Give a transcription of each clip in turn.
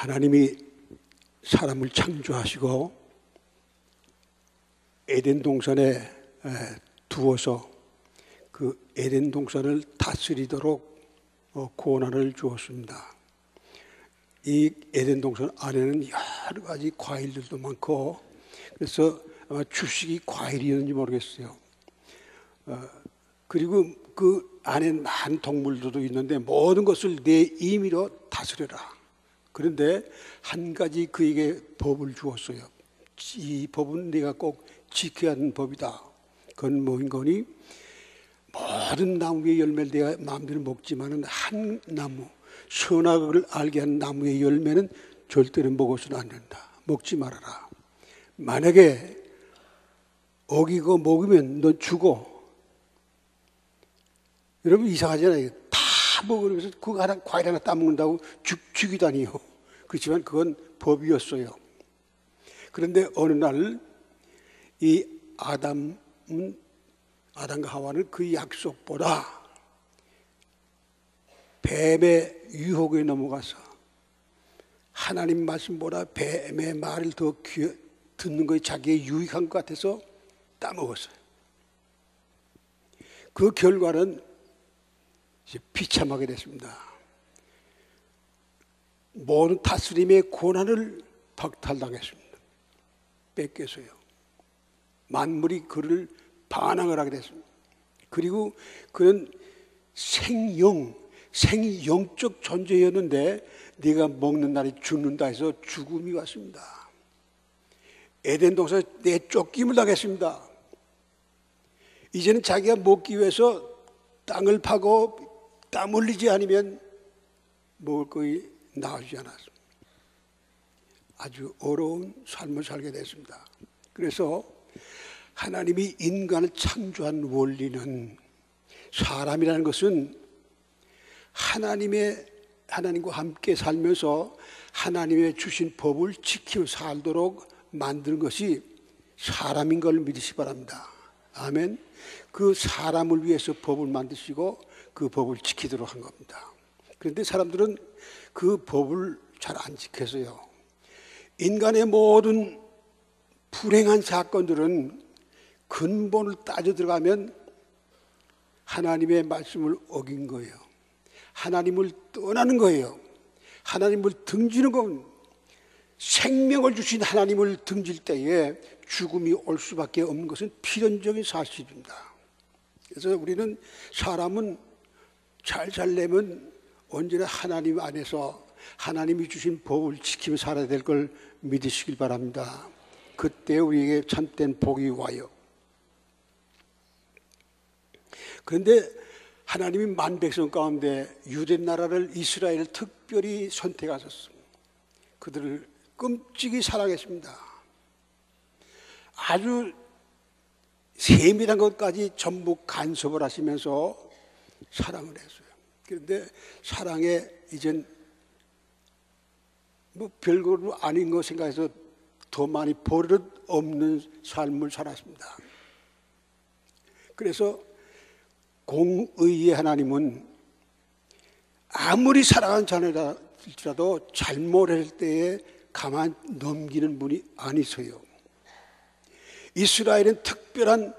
하나님이 사람을 창조하시고 에덴 동산에 두어서 그 에덴 동산을 다스리도록 권한을 주었습니다. 이 에덴 동산 안에는 여러 가지 과일들도 많고, 그래서 아마 주식이 과일이었는지 모르겠어요. 그리고 그 안에 많은 동물들도 있는데 모든 것을 내 임의로 다스려라. 그런데 한 가지 그에게 법을 주었어요. 이 법은 네가 꼭 지켜야 하는 법이다. 그건 뭐인 거니? 모든 나무의 열매를 내가 마음대로 먹지만은 한 나무, 선악을 알게 하는 나무의 열매는 절대로 먹어서는 안 된다. 먹지 말아라. 만약에 어기고 먹으면 너 죽어. 여러분 이상하잖아요. 다 먹으면서 그 하나 과일 하나 따먹는다고 죽이다니요. 그렇지만 그건 법이었어요. 그런데 어느 날 이 아담과 하와는 그 약속보다 뱀의 유혹에 넘어가서 하나님 말씀보다 뱀의 말을 더 듣는 것이 자기의 유익한 것 같아서 따먹었어요. 그 결과는 이제 비참하게 됐습니다. 모든 다스림의 권한을 박탈당했습니다. 뺏겨서요. 만물이 그를 반항을 하게 됐습니다. 그리고 그는 생영적 존재였는데 네가 먹는 날에 죽는다 해서 죽음이 왔습니다. 에덴 동산에서 내쫓김을 당했습니다. 이제는 자기가 먹기 위해서 땅을 파고 땀 흘리지 않으면 먹을 것이 나오지 않았습니다. 아주 어려운 삶을 살게 됐습니다. 그래서 하나님이 인간을 창조한 원리는, 사람이라는 것은 하나님과 함께 살면서 하나님의 주신 법을 지키며 살도록 만드는 것이 사람인 걸 믿으시기 바랍니다. 아멘. 그 사람을 위해서 법을 만드시고 그 법을 지키도록 한 겁니다. 그런데 사람들은 그 법을 잘 안 지켜서요. 인간의 모든 불행한 사건들은 근본을 따져 들어가면 하나님의 말씀을 어긴 거예요. 하나님을 떠나는 거예요. 하나님을 등지는 건, 생명을 주신 하나님을 등질 때에 죽음이 올 수밖에 없는 것은 필연적인 사실입니다. 그래서 우리는 사람은 잘 살려면 언제나 하나님 안에서 하나님이 주신 법을 지키며 살아야 될 걸 믿으시길 바랍니다. 그때 우리에게 참된 복이 와요. 그런데 하나님이 만 백성 가운데 유대 나라를, 이스라엘을 특별히 선택하셨습니다. 그들을 끔찍이 사랑했습니다. 아주 세밀한 것까지 전부 간섭을 하시면서 사랑을 했어요. 그런데 사랑에 이젠 뭐 별거 아닌 거 생각해서 더 많이 버릇 없는 삶을 살았습니다. 그래서 공의의 하나님은 아무리 사랑하는 자녀일지라도 잘못할 때에 가만 넘기는 분이 아니세요. 이스라엘은 특별한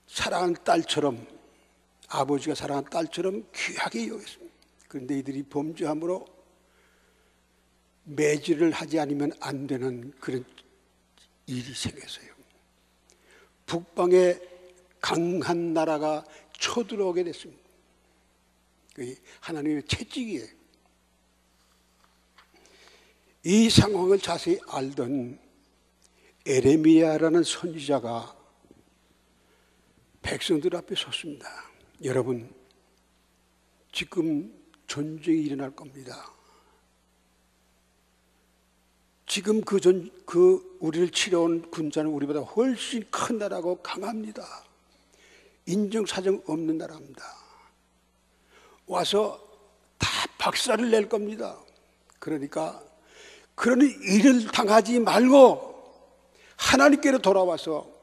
사랑하는 딸처럼, 아버지가 사랑하는 딸처럼 귀하게 여겼습니다. 그런데 이들이 범죄함으로 매질을 하지 않으면 안 되는 그런 일이 생겼어요. 북방의 강한 나라가 쳐들어오게 됐습니다. 하나님의 채찍이에요. 이 상황을 자세히 알던 에레미야라는 선지자가 백성들 앞에 섰습니다. 여러분, 지금 전쟁이 일어날 겁니다. 지금 우리를 치러온 군사는 우리보다 훨씬 큰 나라고 강합니다. 인정사정 없는 나라입니다. 와서 다 박살을 낼 겁니다. 그러니까 그런 일을 당하지 말고 하나님께로 돌아와서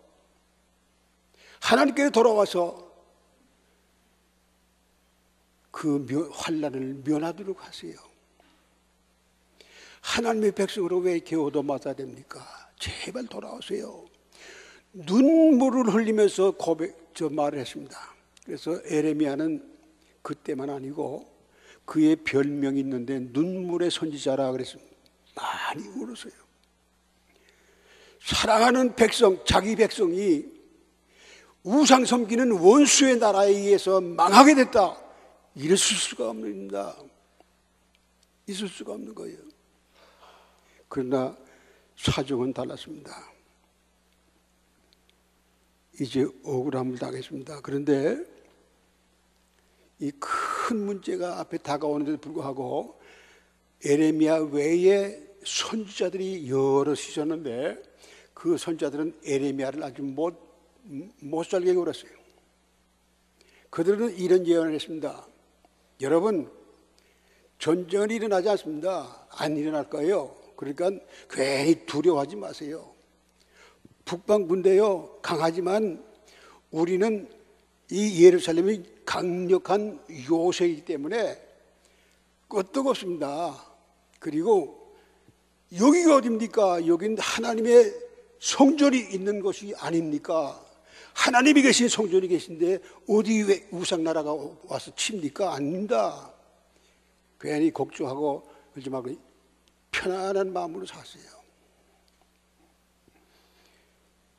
그 환난을 면하도록 하세요. 하나님의 백성으로 왜 이렇게 얻어맞아야 됩니까? 제발 돌아오세요. 눈물을 흘리면서 말을 했습니다. 그래서 에레미야는 그때만 아니고 그의 별명이 있는데 눈물의 선지자라 그랬습니다. 많이 울었어요. 사랑하는 백성, 자기 백성이 우상 섬기는 원수의 나라에 의해서 망하게 됐다. 이럴 수가 없습니다. 있을 수가 없는 거예요. 그러나 사정은 달랐습니다. 이제 억울함을 당했습니다. 그런데 이 큰 문제가 앞에 다가오는데도 불구하고 에레미야 외에 선지자들이 여럿 있었는데 그 선지자들은 에레미야를 아주 못 살게 굴었어요. 그들은 이런 예언을 했습니다. 여러분, 전쟁은 일어나지 않습니다. 안 일어날 거예요. 그러니까 괜히 두려워하지 마세요. 북방 군대요 강하지만 우리는 이 예루살렘이 강력한 요새이기 때문에 끄떡없습니다. 그리고 여기가 어딥니까? 여긴 하나님의 성전이 있는 것이 아닙니까? 하나님이 계신 성전이 계신데 어디 왜 우상나라가 와서 칩니까? 아닙니다. 괜히 걱정하고 그러지 말고 편안한 마음으로 사세요.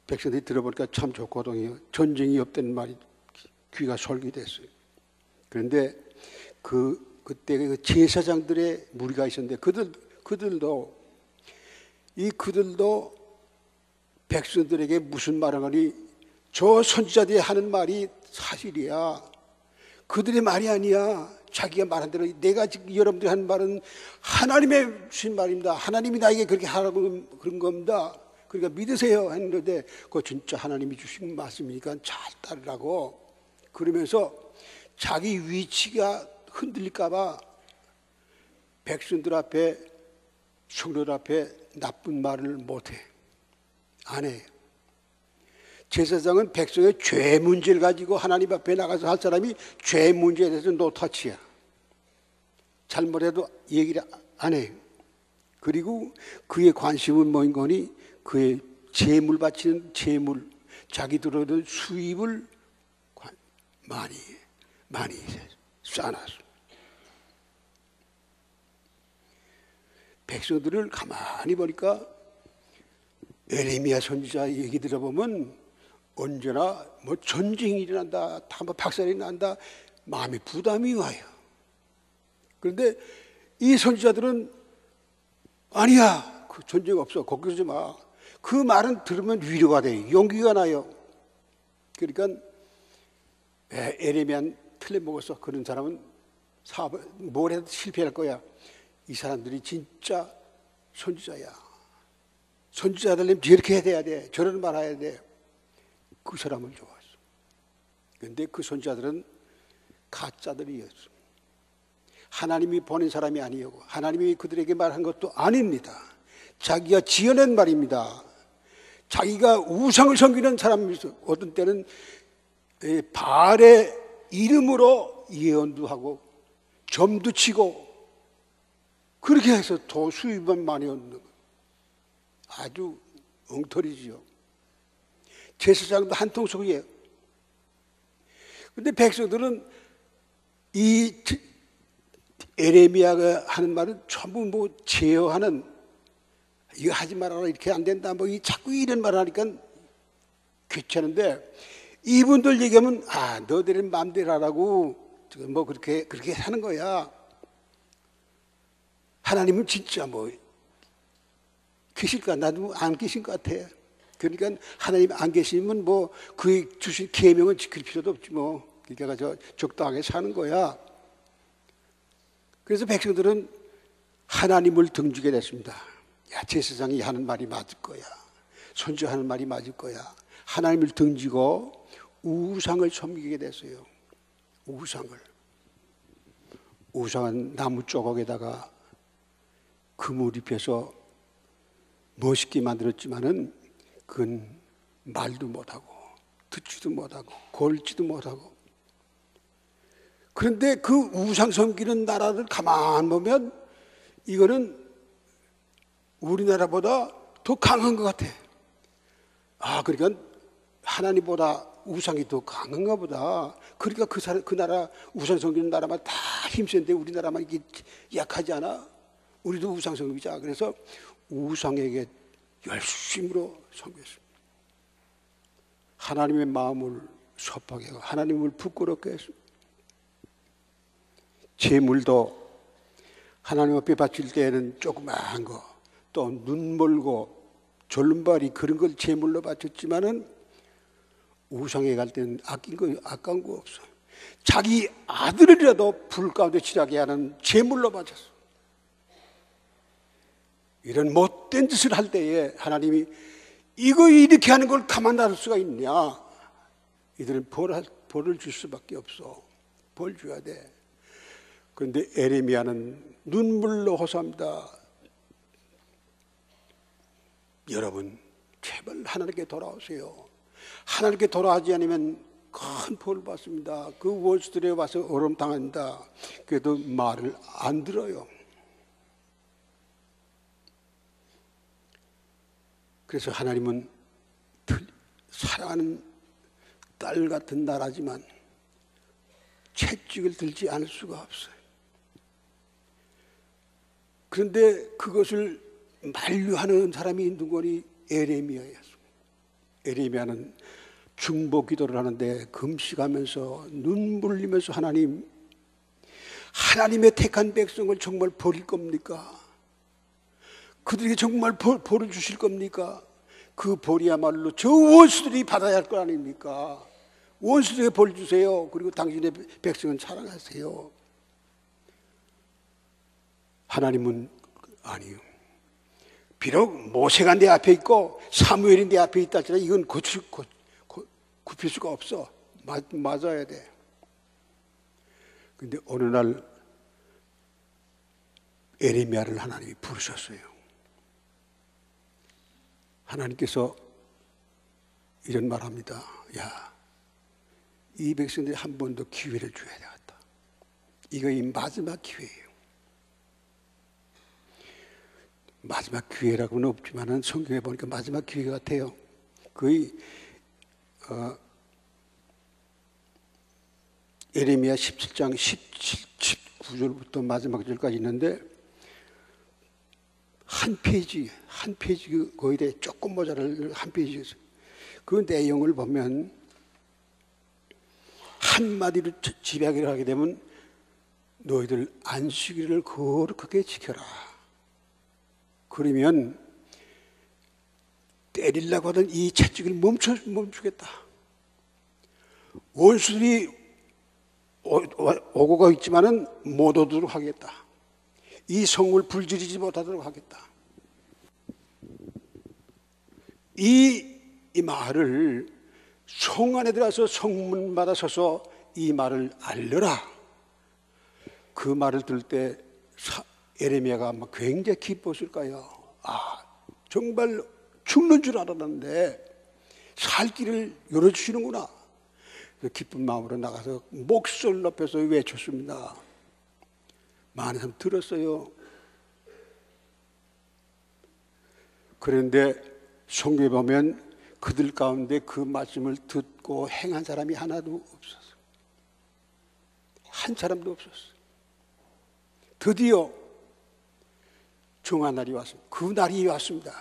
백성들이 들어보니까 참 좋거든요. 전쟁이 없다는 말이 귀가 솔깃했어요. 그런데 그때 그 제사장들의 무리가 있었는데 그들도 백성들에게 무슨 말을 하니 저 선지자들이 하는 말이 사실이야. 그들의 말이 아니야. 자기가 말한 대로 내가 지금 여러분들이 하는 말은 하나님의 주신 말입니다. 하나님이 나에게 그렇게 하라고 그런 겁니다. 그러니까 믿으세요 했는데 그거 진짜 하나님이 주신 말씀이니까 잘 따르라고. 그러면서 자기 위치가 흔들릴까 봐 백성들 앞에 성도들 앞에 나쁜 말을 못해. 안 해. 제사장은 백성의 죄 문제를 가지고 하나님 앞에 나가서 할 사람이 죄 문제에 대해서 노타치야. 잘못해도 얘기를 안 해. 그리고 그의 관심은 뭐인 거니? 그의 재물 바치는 재물, 자기들의 수입을 많이 쌓아놨어. 백성들을 가만히 보니까 에레미야 선지자 얘기 들어보면 언제나 뭐 전쟁이 일어난다, 다 뭐 박살이 난다, 마음에 부담이 와요. 그런데 이 선지자들은 아니야, 그 전쟁 없어, 걱정하지 마. 그 말은 들으면 위로가 돼, 용기가 나요. 그러니까 에레미야는 틀려먹었어. 그런 사람은 뭘 해도 실패할 거야. 이 사람들이 진짜 선지자야. 선지자들은 저렇게 해야 돼, 저런 말 해야 돼. 그 사람을 좋아했어. 그런데 그 선지자들은 가짜들이었어. 하나님이 보낸 사람이 아니었고 하나님이 그들에게 말한 것도 아닙니다. 자기가 지어낸 말입니다. 자기가 우상을 섬기는 사람이 어떤 때는 바알의 이름으로 예언도 하고 점도 치고 그렇게 해서 더 수입만 많이 얻는 거예요. 아주 엉터리지요. 제사장도 한통속이에요. 그런데 백성들은 이 에레미야가 하는 말은 전부 뭐 제어하는, 이거 하지 말아라, 이렇게 안 된다, 뭐 자꾸 이런 말을 하니까 귀찮은데 이분들 얘기하면 너희들 마음대로 하라고 뭐 그렇게 하는 거야. 하나님은 진짜 뭐 계실까? 나도 안 계신 것 같아. 그러니까 하나님 안 계시면 뭐 그의 주신 계명은 지킬 필요도 없지 뭐. 그러니까 적당하게 사는 거야. 그래서 백성들은 하나님을 등지게 됐습니다. 야, 제사장이 하는 말이 맞을 거야. 선지하는 말이 맞을 거야. 하나님을 등지고 우상을 섬기게 됐어요. 우상은 나무 조각에다가 금을 입혀서 멋있게 만들었지만은 그건 말도 못하고 듣지도 못하고 걸지도 못하고. 그런데 그 우상 섬기는 나라를 가만 보면 이거는 우리나라보다 더 강한 것 같아. 그러니까 하나님보다 우상이 더 강한가 보다. 그러니까 그 나라 우상 섬기는 나라만 다 힘센데 우리나라만 이게 약하지 않아? 우리도 우상 섬기자. 그래서 우상에게 열심으로 섬겼습니다. 하나님의 마음을 섭하게 하고 하나님을 부끄럽게 했습니다. 제물도 하나님 앞에 바칠 때에는 조그마한 거, 또 눈멀고 졸름발이 그런 걸 제물로 바쳤지만은 우상에 갈 때는 아까운 거 없어. 자기 아들이라도 불 가운데 치라게 하는 제물로 바쳤어. 이런 못된 짓을 할 때에 하나님이 이거 이렇게 하는 걸 가만 놔둘 수가 있냐? 이들은 벌을 줄 수밖에 없어. 벌 줘야 돼. 그런데 에레미야는 눈물로 호소합니다. 여러분, 제발 하나님께 돌아오세요. 하나님께 돌아오지 않으면 큰 벌을 받습니다. 그 원수들에 와서 어려움당합니다. 그래도 말을 안 들어요. 그래서 하나님은 사랑하는 딸 같은 나라지만 채찍을 들지 않을 수가 없어요. 그런데 그것을 만류하는 사람이 누구니? 에레미야였습니다. 에레미야는 중보 기도를 하는데 금식하면서 눈물 흘리면서 하나님의 택한 백성을 정말 버릴 겁니까? 그들에게 정말 벌을 주실 겁니까? 그 벌이야말로 저 원수들이 받아야 할 거 아닙니까? 원수들에게 벌 주세요. 그리고 당신의 백성은 사랑하세요. 하나님은 아니요. 비록 모세가 내 앞에 있고 사무엘이 내 앞에 있다 할지라도 이건 굽힐 수가 없어. 맞아야 돼. 그런데 어느 날 에레미야를 하나님이 부르셨어요. 하나님께서 이런 말합니다. 야, 이 백성들이 한 번 더 기회를 줘야 되겠다. 이거 이 마지막 기회예요. 마지막 기회라고는 없지만은 성경에 보니까 마지막 기회 같아요. 거의 에레미야 17장 19절부터 마지막 절까지 있는데 한 페이지 거의 조금 모자랄 한 페이지에서 그 내용을 보면 한마디로 집약을 하게 되면 너희들 안식일을 거룩하게 지켜라. 그러면 때리려고 하던 이 채찍을 멈추겠다. 원수들이 오고가 있지만은 못 오도록 하겠다. 이 성을 불지르지 못하도록 하겠다. 이 말을 성 안에 들어가서 성문마다 서서 이 말을 알려라. 그 말을 들을 때 에레미야가 아마 굉장히 기뻤을 거예요. 정말 죽는 줄 알았는데 살 길을 열어주시는구나. 기쁜 마음으로 나가서 목소리를 높여서 외쳤습니다. 많은 사람 들었어요. 그런데 성경에 보면 그들 가운데 그 말씀을 듣고 행한 사람이 하나도 없었어요. 한 사람도 없었어요. 드디어 정한 날이 왔습니다. 그 날이 왔습니다.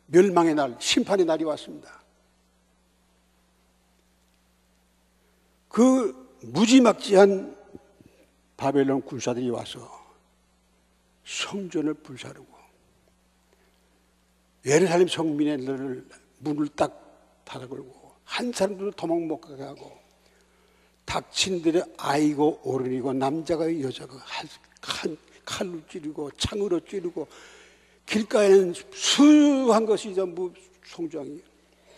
멸망의 날, 심판의 날이 왔습니다. 그 무지막지한 바벨론 군사들이 와서 성전을 불사르고 예루살렘 성민의 문을 딱 닫아걸고 한 사람도 도망 못 가게 하고 닥친 들의 아이고 어른이고 남자가 여자가 칼로 찌르고 창으로 찌르고 길가에는 수한 것이 전부 송장이에요.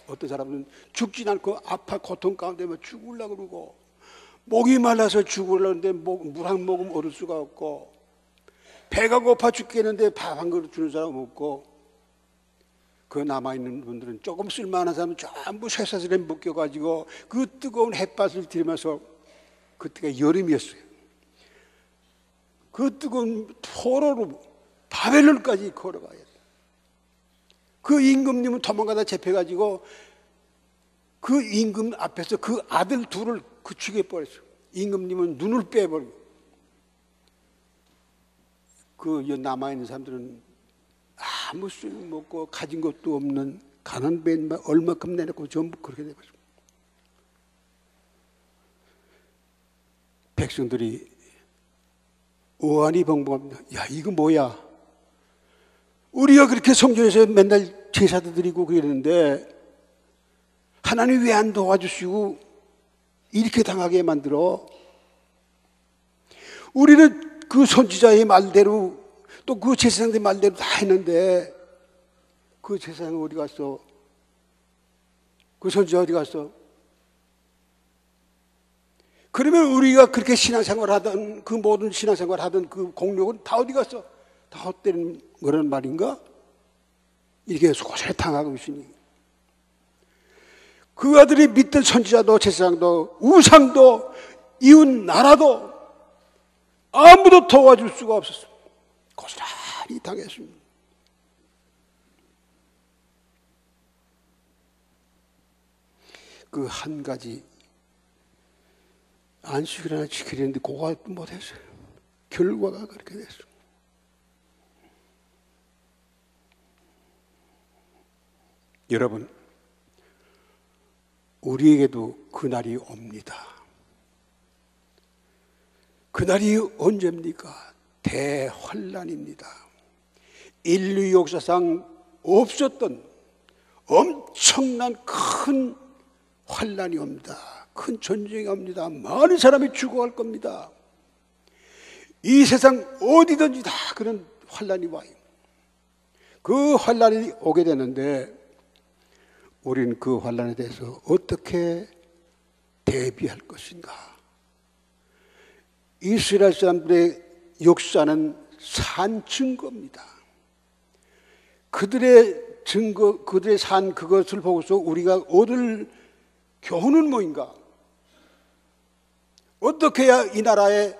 어떤 사람은 죽진 않고 아파 고통 가운데 죽으려고 그러고 목이 말라서 죽으려는데 물 한 모금 얻을 수가 없고 배가 고파 죽겠는데 밥 한 그릇 주는 사람 없고 그 남아있는 분들은 조금 쓸만한 사람은 전부 쇠사슬에 묶여가지고 그 뜨거운 햇볕을 들이면서 그때가 여름이었어요. 그 뜨거운 포로로 바벨론까지 걸어가야 돼. 그 임금님은 도망가다 잡혀가지고 그 임금 앞에서 그 아들 둘을 그 죽여버렸어. 임금님은 눈을 빼버리고, 그 남아있는 사람들은 아무 쓸모없고 가진 것도 없는 가난한 배만 얼마큼 내놓고 전부 그렇게 돼버렸어. 백성들이 오한이 벙벙합니다. 야, 이거 뭐야? 우리가 그렇게 성전에서 맨날 제사도 드리고 그러는데 하나님 왜 안 도와주시고 이렇게 당하게 만들어? 우리는 그 선지자의 말대로 또 그 제사장의 말대로 다 했는데 그 제사장 어디 갔어? 그 선지자 어디 갔어? 그러면 우리가 그렇게 신앙생활 하던 그 모든 신앙생활 하던 그 공력은 다 어디 갔어? 다 헛되는 거란 말인가? 이렇게 소설에 당하고 있으니 그 아들이 믿던 선지자도 제사장도 우상도 이웃 나라도 아무도 도와줄 수가 없었어. 고스란히 당했습니다. 그 한 가지 안식일 하나 지키려는데 그거 못했어요. 결과가 그렇게 됐어요. 여러분, 우리에게도 그날이 옵니다. 그날이 언제입니까? 대환란입니다. 인류 역사상 없었던 엄청난 큰 환란이 옵니다. 큰 전쟁이 옵니다. 많은 사람이 죽어갈 겁니다. 이 세상 어디든지 다 그런 환란이 와요. 그 환란이 오게 되는데 우리는 그 환란에 대해서 어떻게 대비할 것인가? 이스라엘 사람들의 역사는 산 증거입니다. 그들의 증거, 그들의 산 그것을 보고서 우리가 얻을 교훈은 뭐인가? 어떻게 해야 이 나라에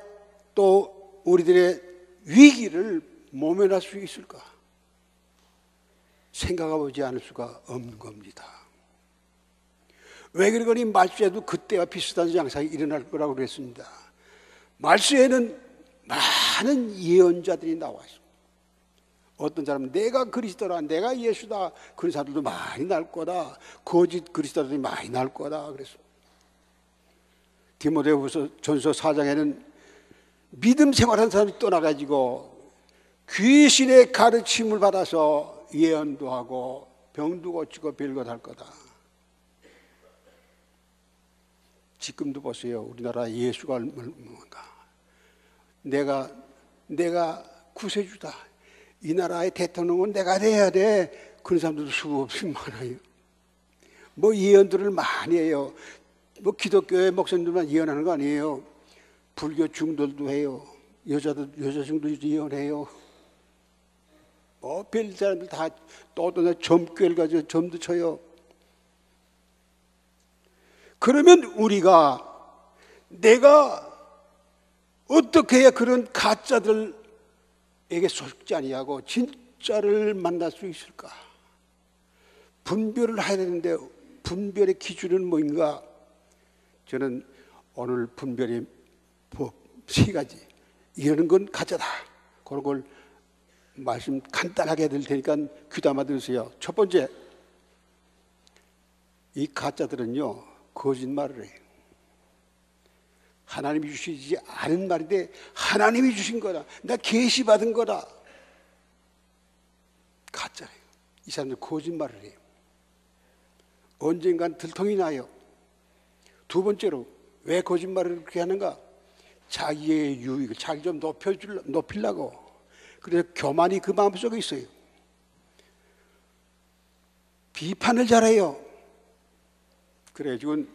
또 우리들의 위기를 모면할 수 있을까? 생각해보지 않을 수가 없는 겁니다. 왜 그러니 말세에도 그때와 비슷한 양상이 일어날 거라고 그랬습니다. 말세에는 많은 예언자들이 나와 있습니다. 어떤 사람은 내가 그리스도라, 내가 예수다, 그런 사람들도 많이 날 거다. 거짓 그리스도들이 많이 날 거다 그랬습니다. 디모데후서 전서 4장에는 믿음 생활하는 사람이 떠나가지고 귀신의 가르침을 받아서 예언도 하고 병도 고치고 별것 할 거다. 지금도 보세요. 우리나라 예수가 뭔가 내가 구세주다. 이 나라의 대통령은 내가 돼야 돼. 그런 사람들도 수없이 많아요. 뭐 예언들을 많이 해요. 뭐 기독교의 목사님들만 예언하는 거 아니에요. 불교 중들도 해요. 여자 중들도 예언해요. 뭐 별 사람들 다 또 점괘를 가지고 점도 쳐요. 그러면 우리가 내가 어떻게 해야 그런 가짜들에게 속지 아니하고 진짜를 만날 수 있을까? 분별을 해야 되는데 분별의 기준은 뭐인가? 저는 오늘 분별의 법 세 가지, 이러는 건 가짜다, 그런 걸 말씀 간단하게 해드릴 테니까 귀담아 들으세요. 첫 번째, 이 가짜들은요 거짓말을 해요. 하나님이 주시지 않은 말인데 하나님이 주신 거다, 나 계시받은 거다. 가짜래요. 이 사람들 거짓말을 해요. 언젠간 들통이 나요. 두 번째로, 왜 거짓말을 그렇게 하는가? 자기의 유익을, 자기 좀 높이려고. 그래서 교만이 그 마음속에 있어요. 비판을 잘해요. 그래가지고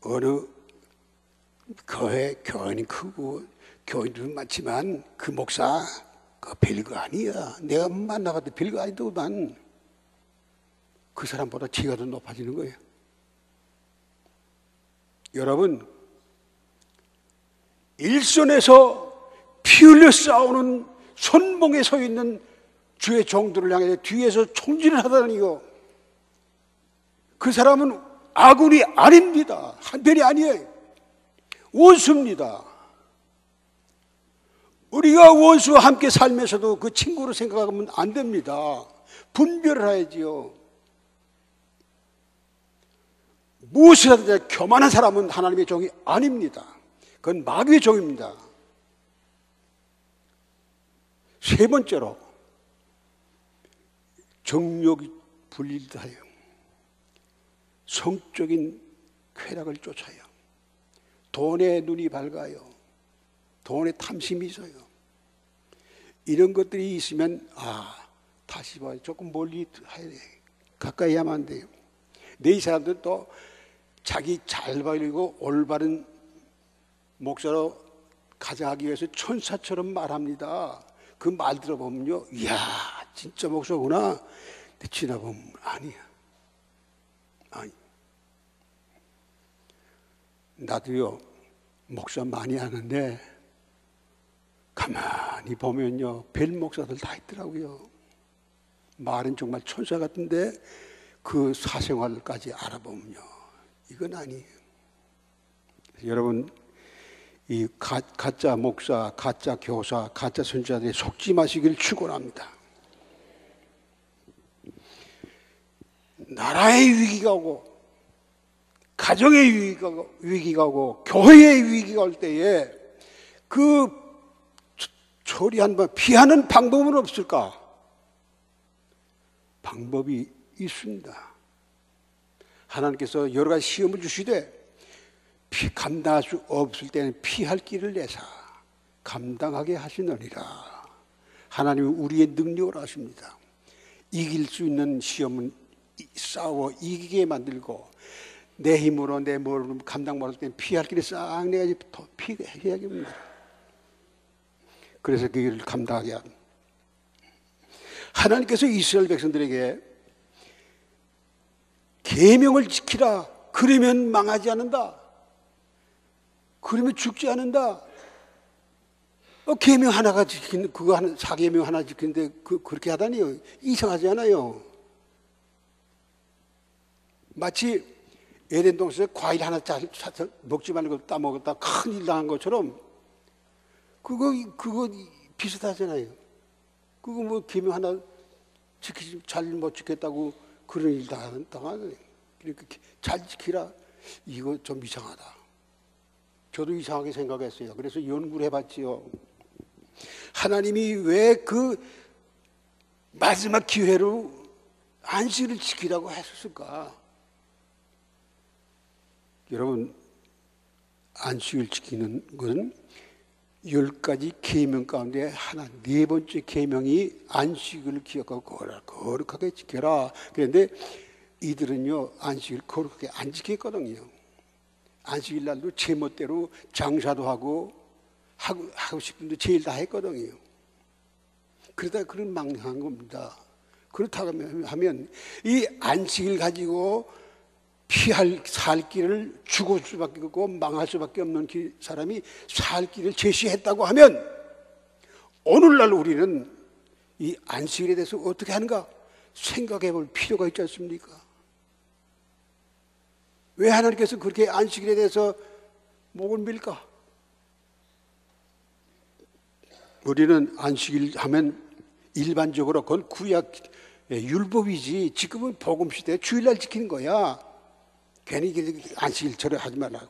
어느 교회는 크고 교인도 많지만 그 목사 그거 별거 아니야, 내가 만나봐도 별거 아니더만, 그 사람보다 지가 더 높아지는 거예요. 여러분, 일선에서 피 흘려 싸우는 선봉에 서 있는 주의 종들을 향해 뒤에서 총질을 하다니요. 그 사람은 아군이 아닙니다. 한편이 아니에요. 원수입니다. 우리가 원수와 함께 살면서도 그 친구로 생각하면 안 됩니다. 분별을 해야지요. 무엇을 하든지 교만한 사람은 하나님의 종이 아닙니다. 그건 마귀의 종입니다. 세 번째로, 정욕이 불릴다하여 성적인 쾌락을 쫓아요. 돈에 눈이 밝아요. 돈에 탐심이 있어요. 이런 것들이 있으면 다시 봐요. 조금 멀리 해야 돼. 가까이 하면 안 돼요. 이 사람들은 또 자기 잘 보이고 올바른 목사로 가져가기 위해서 천사처럼 말합니다. 그 말 들어보면요, 이야 진짜 목사구나. 근데 지나보면 아니야. 아니. 나도요 목사 많이 하는데 가만히 보면요 별 목사들 다 있더라고요. 말은 정말 천사 같은데 그 사생활까지 알아보면요 이건 아니에요. 여러분, 이 가짜 목사, 가짜 교사, 가짜 선지자들이 속지 마시기를 축원합니다. 나라의 위기가 오고 가정의 위기가 오고 교회의 위기가 올 때에 그 처리한 번 피하는 방법은 없을까? 방법이 있습니다. 하나님께서 여러 가지 시험을 주시되 감당할 수 없을 때는 피할 길을 내사 감당하게 하시느니라. 하나님은 우리의 능력을 아십니다. 이길 수 있는 시험은 싸워 이기게 만들고 내 힘으로 내 몸으로 감당 못할 때는 피할 길을 싹 내야지 더 피해야 합니다. 그래서 그 길을 감당하게 합니다. 하나님께서 이스라엘 백성들에게 계명을 지키라. 그러면 망하지 않는다. 그러면 죽지 않는다. 계명 하나가 지키는 그거 하나 사계명 하나 지키는데 그렇게 하다니요. 이상하지 않아요. 마치 에덴 동산에서 과일 하나 먹지 말고 따먹었다 큰일 당한 것처럼 그거 비슷하잖아요. 그거 뭐 계명 하나 지키지 잘 못 지켰다고 그런 일 당하네. 이렇게 잘 지키라. 이거 좀 이상하다. 저도 이상하게 생각했어요. 그래서 연구를 해봤지요. 하나님이 왜 그 마지막 기회로 안식일을 지키라고 했었을까? 여러분, 안식일 지키는 것은 10가지 계명 가운데 하나, 4번째 계명이 안식일을 기억하고 거룩하게 지켜라. 그런데 이들은요 안식일 거룩하게 안 지켰거든요. 안식일 날도 제멋대로 장사도 하고 싶은 데 제일 다 했거든요. 그러다 그런 망한 겁니다. 그렇다고 하면 이 안식일 가지고 살 길을 죽을 수밖에 없고 망할 수밖에 없는 사람이 살 길을 제시했다고 하면 오늘날 우리는 이 안식일에 대해서 어떻게 하는가 생각해 볼 필요가 있지 않습니까? 왜 하나님께서 그렇게 안식일에 대해서 목을 밀까? 우리는 안식일 하면 일반적으로 그건 구약 율법이지 지금은 복음시대에 주일날 지키는 거야. 괜히 안식일처럼 하지 말라고.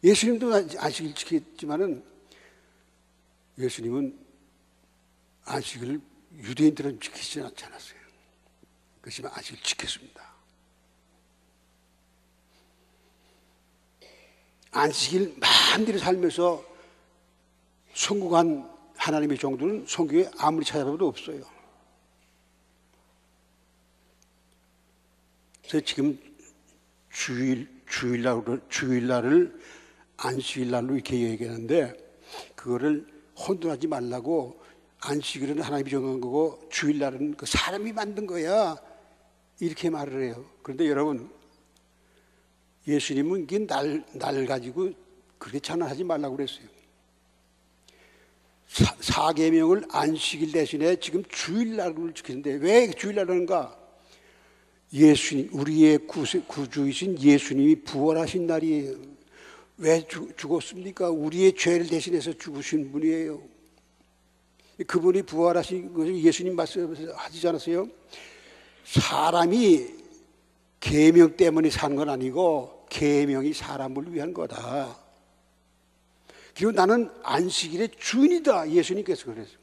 예수님도 안식일 지켰지만은 예수님은 안식일을 유대인들은 지키지 않지 않았어요. 그렇지만 안식일 지켰습니다. 안식일 마음대로 살면서 성공한 하나님의 종들은 성경에 아무리 찾아봐도 없어요. 그래서 지금 주일날을 안식일날로 이렇게 얘기하는데 그거를 혼돈하지 말라고 안식일은 하나님이 정한 거고 주일날은 그 사람이 만든 거야 이렇게 말을 해요. 그런데 여러분 예수님은 날 가지고 그렇게 찬양하지 말라고 그랬어요. 사계명을 안식일 대신에 지금 주일날을 지키는데 왜 주일날 하는가? 예수님, 우리의 구주이신 예수님이 부활하신 날이에요. 왜 죽었습니까? 우리의 죄를 대신해서 죽으신 분이에요. 그분이 부활하신 것을 예수님 말씀하시지 않았어요? 사람이 계명 때문에 사는 건 아니고 계명이 사람을 위한 거다. 그리고 나는 안식일의 주인이다. 예수님께서 그랬어요.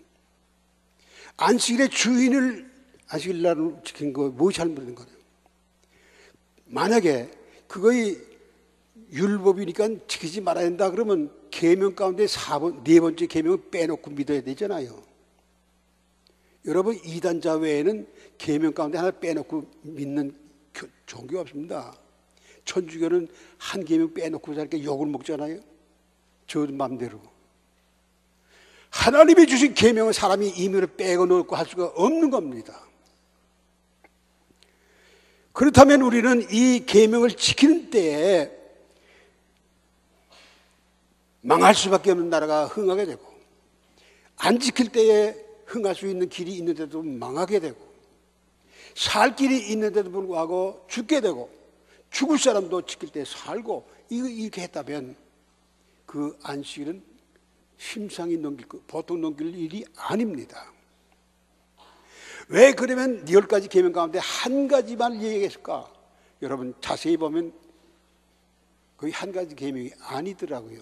안식일의 주인을 안식일날을 지킨 거 뭐 잘못된 거예요? 만약에 그거의 율법이니까 지키지 말아야 된다 그러면 계명 가운데 네 번째 계명을 빼놓고 믿어야 되잖아요. 여러분 이단자 외에는 계명 가운데 하나 빼놓고 믿는 종교가 없습니다. 천주교는 한 계명 빼놓고 자니까 욕을 먹잖아요. 저 마음대로. 하나님이 주신 계명은 사람이 임의로 빼고 넣고 할 수가 없는 겁니다. 그렇다면 우리는 이 계명을 지키는 때에 망할 수밖에 없는 나라가 흥하게 되고 안 지킬 때에 흥할 수 있는 길이 있는데도 망하게 되고 살 길이 있는데도 불구하고 죽게 되고 죽을 사람도 지킬 때 살고 이렇게 했다면 그 안식일은 심상히 보통 넘길 일이 아닙니다. 왜 그러면 10가지 계명 가운데 한 가지만 얘기했을까? 여러분 자세히 보면 거의 한 가지 계명이 아니더라고요.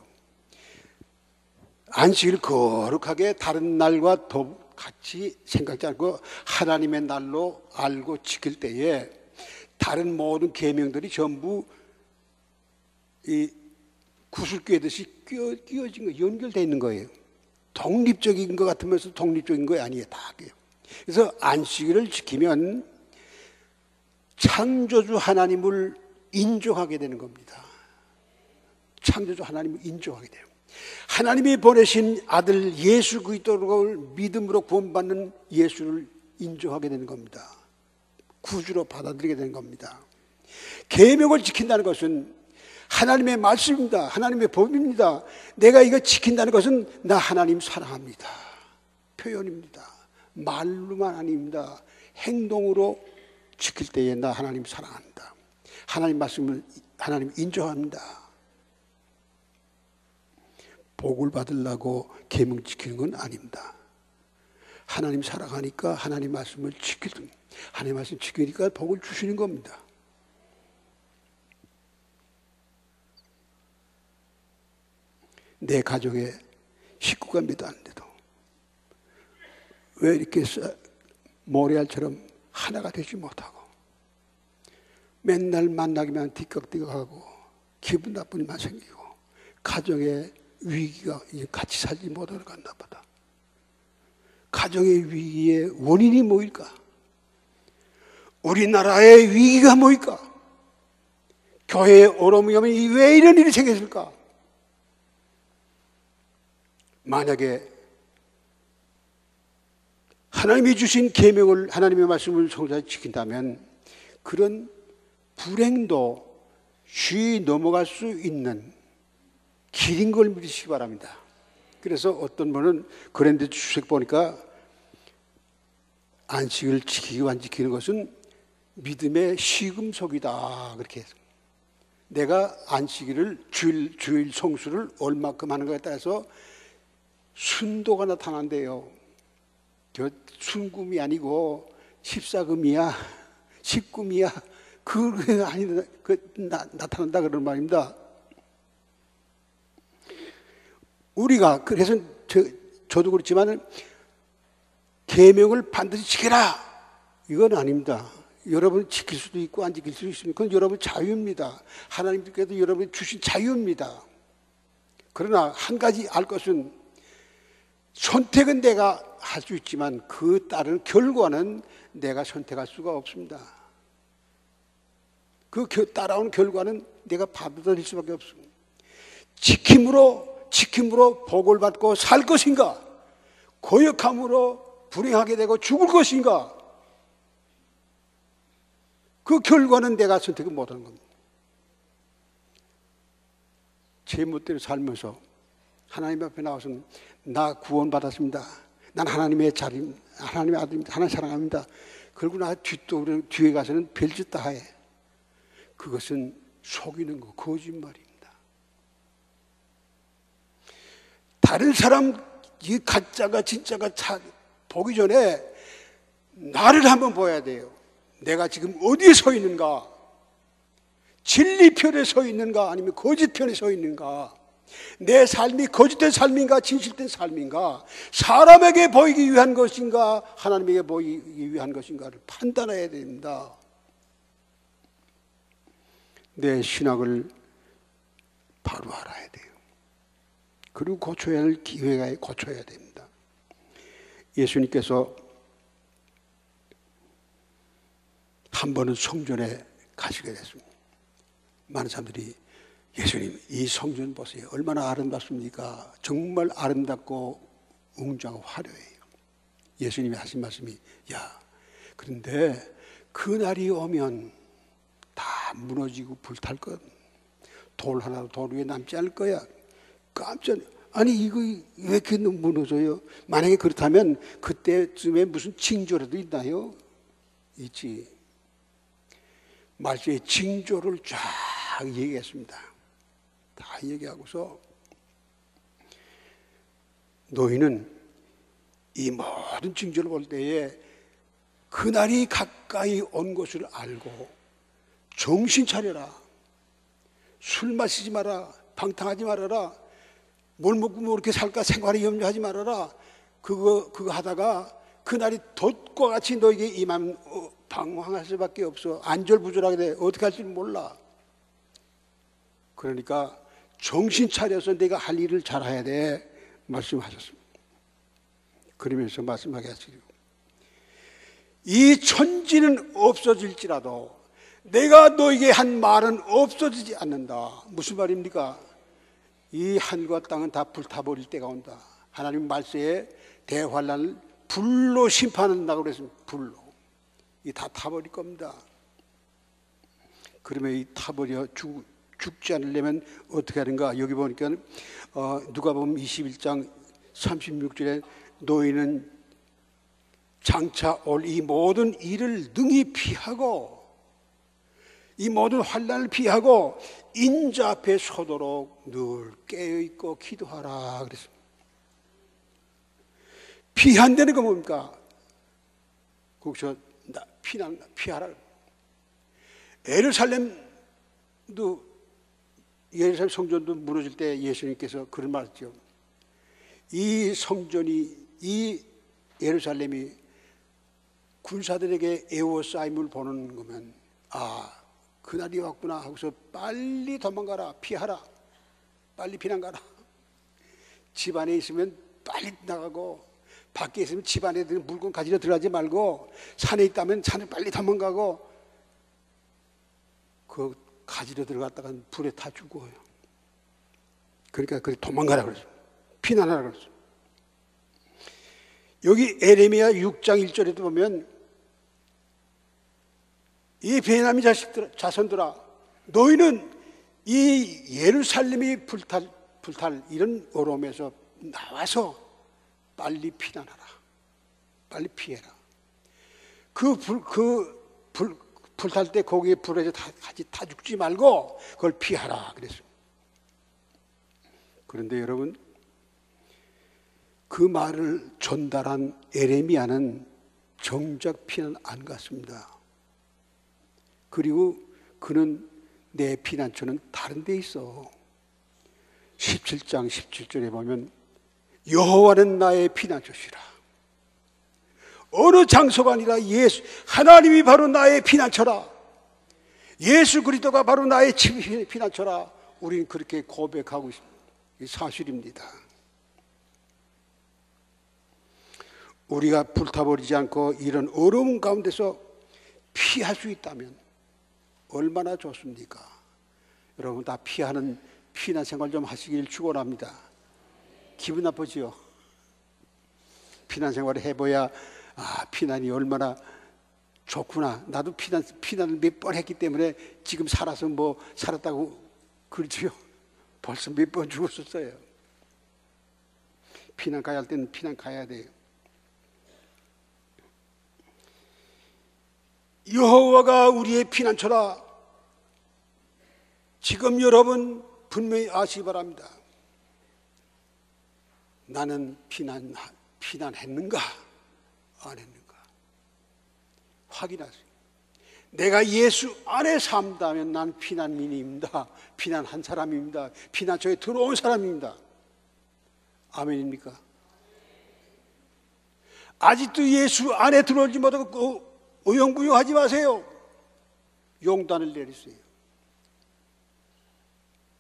안식일을 거룩하게 다른 날과 같이 생각지 않고 하나님의 날로 알고 지킬 때에 다른 모든 계명들이 전부 이 구슬 꿰듯이 끼어진 거, 연결되어 있는 거예요. 독립적인 것 같으면서 독립적인 거 아니에요. 다 그래요. 그래서 안식일을 지키면 창조주 하나님을 인정하게 되는 겁니다. 창조주 하나님을 인정하게 돼요. 하나님이 보내신 아들 예수 그리스도를 믿음으로 구원받는 예수를 인정하게 되는 겁니다. 구주로 받아들이게 되는 겁니다. 계명을 지킨다는 것은 하나님의 말씀입니다. 하나님의 법입니다. 내가 이거 지킨다는 것은 나 하나님 사랑합니다. 표현입니다. 말로만 아닙니다. 행동으로 지킬 때에 나 하나님 사랑합니다. 하나님 말씀을 하나님 인정합니다. 복을 받으려고 계명 지키는 건 아닙니다. 하나님 사랑하니까 하나님 말씀을 지키든 하나님 말씀 지키니까 복을 주시는 겁니다. 내 가정에 식구가 몇 안 돼도 왜 이렇게 모래알처럼 하나가 되지 못하고 맨날 만나기만 띠깍띠깍하고 기분 나쁜 일만 생기고 가정에 위기가 같이 살지 못하는 것 같나 보다. 가정의 위기의 원인이 뭐일까? 우리나라의 위기가 뭐일까? 교회에 어려움이 오면 왜 이런 일이 생겼을까? 만약에 하나님이 주신 계명을 하나님의 말씀을 성실히 지킨다면 그런 불행도 쉬이 넘어갈 수 있는 길인 걸 믿으시기 바랍니다. 그래서 어떤 분은 그랜드 주식 보니까 안식을 지키고 안 지키는 것은 믿음의 시금석이다 그렇게 해서 내가 안식일을 주일 성수를 얼마큼 하는 것에 따라서 순도가 나타난대요. 저 순금이 아니고 14금이야 10금이야 그게 아니다 나타난다 그런 말입니다. 우리가 그래서 저도 그렇지만 계명을 반드시 지켜라 이건 아닙니다. 여러분 지킬 수도 있고 안 지킬 수도 있습니다. 그건 여러분 자유입니다. 하나님께서 여러분이 주신 자유입니다. 그러나 한 가지 알 것은 선택은 내가 할 수 있지만 그 따른 결과는 내가 선택할 수가 없습니다. 그 따라오는 결과는 내가 받아들일 수밖에 없습니다. 지킴으로 복을 받고 살 것인가? 거역함으로 불행하게 되고 죽을 것인가? 그 결과는 내가 선택을 못하는 겁니다. 제 멋대로 살면서 하나님 앞에 나와서는 나 구원받았습니다. 난 하나님의 자리, 하나님의 아들입니다. 하나님 사랑합니다. 그러고 나 뒤에 가서는 별짓 다 해. 그것은 속이는 거, 거짓말입니다. 다른 사람 이 가짜가 진짜가 보기 전에 나를 한번 봐야 돼요. 내가 지금 어디에 서 있는가? 진리 편에 서 있는가? 아니면 거짓 편에 서 있는가? 내 삶이 거짓된 삶인가? 진실된 삶인가? 사람에게 보이기 위한 것인가? 하나님에게 보이기 위한 것인가를 판단해야 됩니다. 내 신학을 바로 알아야 돼요. 그리고 고쳐야 할 기회가 고쳐야 됩니다. 예수님께서 한 번은 성전에 가시게 됐습니다. 많은 사람들이 예수님 이 성전 보세요. 얼마나 아름답습니까? 정말 아름답고 웅장하고 화려해요. 예수님이 하신 말씀이 야 그런데 그날이 오면 다 무너지고 불탈 것. 돌 하나도 돌 위에 남지 않을 거야. 깜짝 아니 이거 왜 이렇게 무너져요? 만약에 그렇다면 그때쯤에 무슨 징조라도 있나요? 있지. 말씀의 징조를 쫙 얘기했습니다. 다 얘기하고서 너희는 이 모든 징조를 볼 때에 그날이 가까이 온 것을 알고 정신 차려라. 술 마시지 마라. 방탕하지 말아라. 뭘 먹고 뭐 이렇게 살까 생활에 염려하지 말아라. 그거 하다가 그날이 돛과 같이 너에게 임하면 방황할 수밖에 없어. 안절부절하게 돼. 어떻게 할지 몰라. 그러니까 정신 차려서 내가 할 일을 잘해야 돼. 말씀하셨습니다. 그러면서 말씀하게 하시고 이 천지는 없어질지라도 내가 너에게 한 말은 없어지지 않는다. 무슨 말입니까? 이 하늘과 땅은 다 불타버릴 때가 온다. 하나님 말세에 대환란을 불로 심판한다고 그랬습니다. 불로. 이 다 타버릴 겁니다. 그러면 이 타버려 죽지 않으려면 어떻게 하는가? 여기 보니까 누가복음 21장 36절에 너희는 장차 올 이 모든 일을 능히 피하고 이 모든 환난을 피하고 인자 앞에 서도록 늘 깨어있고 기도하라 그랬습니다. 피한다는 건 뭡니까? 거기서 피하라. 예루살렘 성전도 무너질 때 예수님께서 그런 말 했죠. 이 성전이 이 예루살렘이 군사들에게 에워싸임을 보는 거면 그날이 왔구나 하고서 빨리 도망가라. 피하라. 빨리 피난 가라. 집 안에 있으면 빨리 나가고 밖에 있으면 집 안에 물건 가지러 들어가지 말고 산에 있다면 산에 빨리 도망가고 그 가지러 들어갔다가 불에 타 죽어요. 그러니까 도망가라 그러죠. 피난하라 그러죠. 여기 에레미야 6장 1절에도 보면 이 베냐민 자손들아 너희는 이 예루살렘이 불탈 이런 어려움에서 나와서 빨리 피난하라. 빨리 피해라. 불탈 때 거기에 불에서 같이 타 죽지 말고 그걸 피하라 그랬어요. 그런데 여러분 그 말을 전달한 에레미야는 정작 피난 안 갔습니다. 그리고 그는 내 피난처는 다른 데 있어. 17장 17절에 보면 여호와는 나의 피난처시라. 어느 장소가 아니라 예수 하나님이 바로 나의 피난처라. 예수 그리스도가 바로 나의 피난처라. 우리는 그렇게 고백하고 있습니다. 이 사실입니다. 우리가 불타버리지 않고 이런 어려움 가운데서 피할 수 있다면 얼마나 좋습니까? 여러분 다 피하는 피난 생활 좀 하시길 축원합니다. 기분 나쁘지요? 피난 생활을 해봐야 피난이 얼마나 좋구나. 나도 피난을 몇 번 했기 때문에 지금 살아서 뭐 살았다고 그러지요. 벌써 몇 번 죽었었어요. 피난 가야 할 때는 피난 가야 돼요. 여호와가 우리의 피난처라. 지금 여러분 분명히 아시기 바랍니다. 나는 피난했는가 안 했는가 확인하세요. 내가 예수 안에 산다면 난 피난민입니다. 피난한 사람입니다. 피난처에 들어온 사람입니다. 아멘입니까? 아직도 예수 안에 들어오지 못하고 어영부영하지 마세요. 용단을 내리세요.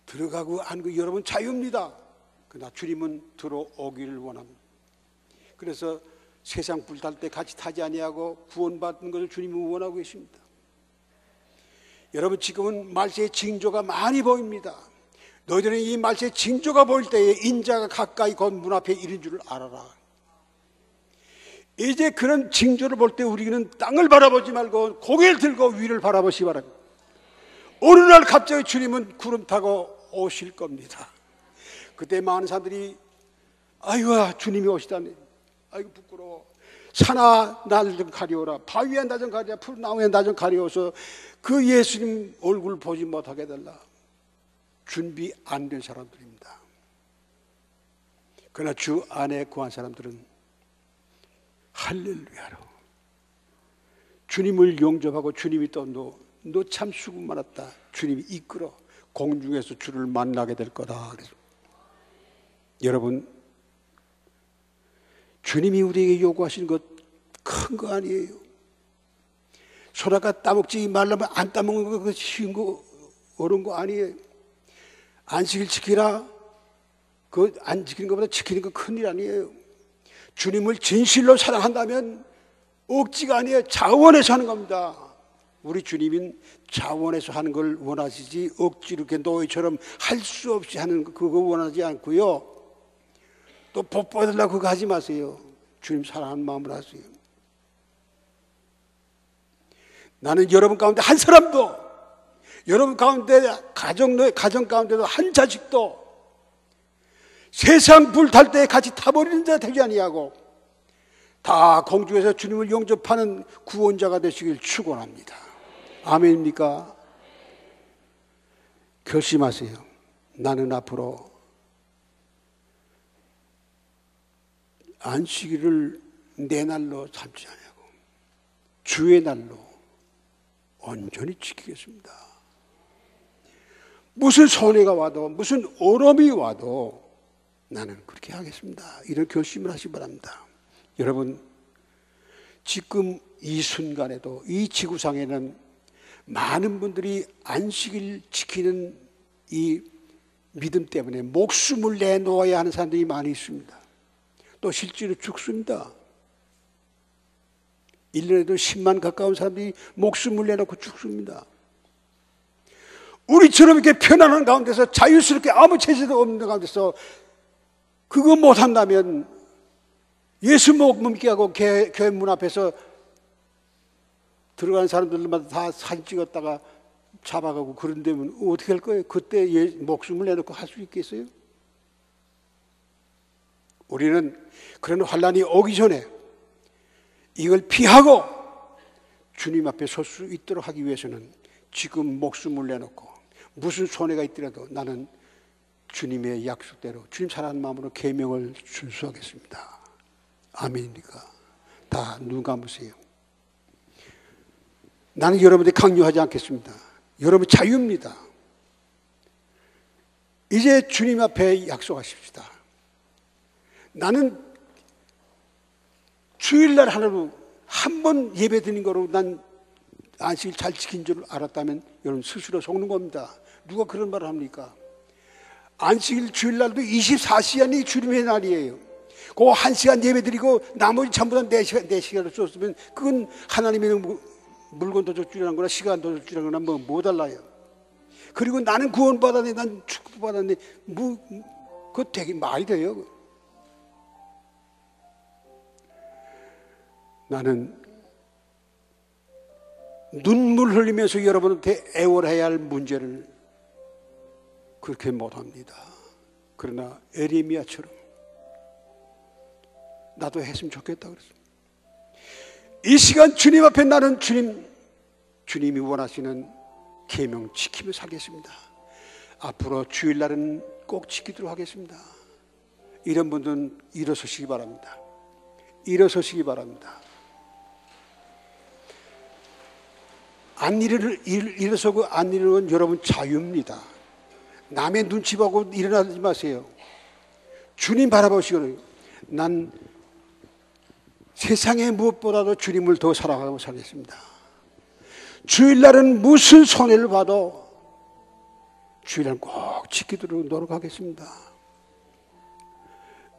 들어가고 안 그 여러분 자유입니다. 그러나 주님은 들어오기를 원합니다. 그래서 세상 불탈 때 같이 타지 아니하고 구원받는 것을 주님은 원하고 계십니다. 여러분 지금은 말세의 징조가 많이 보입니다. 너희들은 이 말세의 징조가 보일 때에 인자가 가까이 곧 문 앞에 이른 줄을 알아라. 이제 그런 징조를 볼 때 우리는 땅을 바라보지 말고 고개를 들고 위를 바라보시기 바랍니다. 어느 날 갑자기 주님은 구름 타고 오실 겁니다. 그때 많은 사람들이 아이고 주님이 오시다니 아이고 부끄러워. 산아 날 좀 가리워라. 바위에 나 좀 가리워. 풀나무에 나 좀 가리워서 그 예수님 얼굴 보지 못하게 해달라. 준비 안 된 사람들입니다. 그러나 주 안에 구한 사람들은 할렐루야로 주님을 영접하고 주님이 또 너 참 수고 많았다. 주님이 이끌어 공중에서 주를 만나게 될 거다. 그래서 여러분 주님이 우리에게 요구하시는 것 큰 거 아니에요. 소라가 따먹지 말라면 안 따먹는 거 쉬운 거 어려운 거 아니에요. 안식일 지키라. 그 안 지키는 것보다 지키는 거 큰일 아니에요. 주님을 진실로 사랑한다면 억지가 아니에요. 자원해서 하는 겁니다. 우리 주님은 자원해서 하는 걸 원하시지 억지로 이렇게 노예처럼 할 수 없이 하는 그거 원하지 않고요. 또 복 받으려고 그거 하지 마세요. 주님 사랑하는 마음으로 하세요. 나는 여러분 가운데 한 사람도, 여러분 가운데 가정 가운데도 한 자식도 세상 불탈 때 같이 타버리는 자 되지 아니하고 다 공중에서 주님을 영접하는 구원자가 되시길 축원합니다. 아멘입니까? 결심하세요. 나는 앞으로 안식일을 내 날로 삼지 않냐고 주의 날로 온전히 지키겠습니다. 무슨 손해가 와도 무슨 어려움이 와도 나는 그렇게 하겠습니다. 이런 결심을 하시기 바랍니다. 여러분 지금 이 순간에도 이 지구상에는 많은 분들이 안식일 지키는 이 믿음 때문에 목숨을 내놓아야 하는 사람들이 많이 있습니다. 또 실제로 죽습니다. 1년에도 10만 가까운 사람들이 목숨을 내놓고 죽습니다. 우리처럼 이렇게 편안한 가운데서 자유스럽게 아무 제재도 없는 가운데서 그거 못한다면 예수 못 믿게 하고 교회 문 앞에서 들어가는 사람들마다 다 사진 찍었다가 잡아가고 그런 데면 어떻게 할 거예요? 그때 목숨을 내놓고 할 수 있겠어요? 우리는 그런 환난이 오기 전에 이걸 피하고 주님 앞에 설 수 있도록 하기 위해서는 지금 목숨을 내놓고 무슨 손해가 있더라도 나는 주님의 약속대로 주님 사랑하는 마음으로 계명을 준수하겠습니다. 아멘입니까? 다 눈 감으세요. 나는 여러분들 강요하지 않겠습니다. 여러분 자유입니다. 이제 주님 앞에 약속하십시다. 나는 주일날 하루 한 번 예배 드린 거로 난 안식일 잘 지킨 줄 알았다면 여러분 스스로 속는 겁니다. 누가 그런 말을 합니까? 안식일 주일날도 24시간이 주님의 날이에요. 그 1시간 예배 드리고 나머지 전부 다 4시간을 썼으면 그건 하나님의 물건도 줬주라는 거나 시간도 줬주라는 거나 뭐 달라요. 그리고 나는 구원받았네, 난 축복받았네, 그거 되게 말이 돼요. 나는 눈물 흘리면서 여러분한테 애원해야 할 문제를 그렇게 못합니다. 그러나 에레미야처럼 나도 했으면 좋겠다 그랬어요. 이 시간 주님 앞에 나는 주님이 원하시는 계명 지키며 살겠습니다. 앞으로 주일날은 꼭 지키도록 하겠습니다. 이런 분들은 일어서시기 바랍니다. 일어서시기 바랍니다. 일어서고 안 일어나는 여러분 자유입니다. 남의 눈치 보고 일어나지 마세요. 주님 바라보시고는 난 세상의 무엇보다도 주님을 더 사랑하고 살겠습니다. 주일날은 무슨 손해를 봐도 주일날 꼭 지키도록 노력하겠습니다.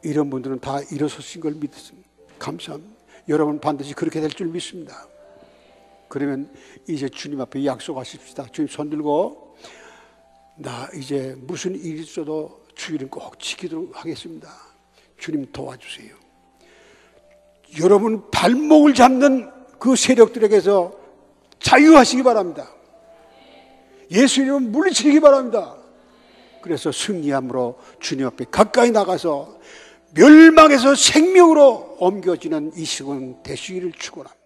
이런 분들은 다 일어서신 걸 믿습니다. 감사합니다. 여러분 반드시 그렇게 될 줄 믿습니다. 그러면 이제 주님 앞에 약속하십시다. 주님 손 들고 나 이제 무슨 일이 있어도 주일은 꼭 지키도록 하겠습니다. 주님 도와주세요. 여러분 발목을 잡는 그 세력들에게서 자유하시기 바랍니다. 예수 이름은 물리치기 바랍니다. 그래서 승리함으로 주님 앞에 가까이 나가서 멸망에서 생명으로 옮겨지는 이 시간 되시기를 축원합니다.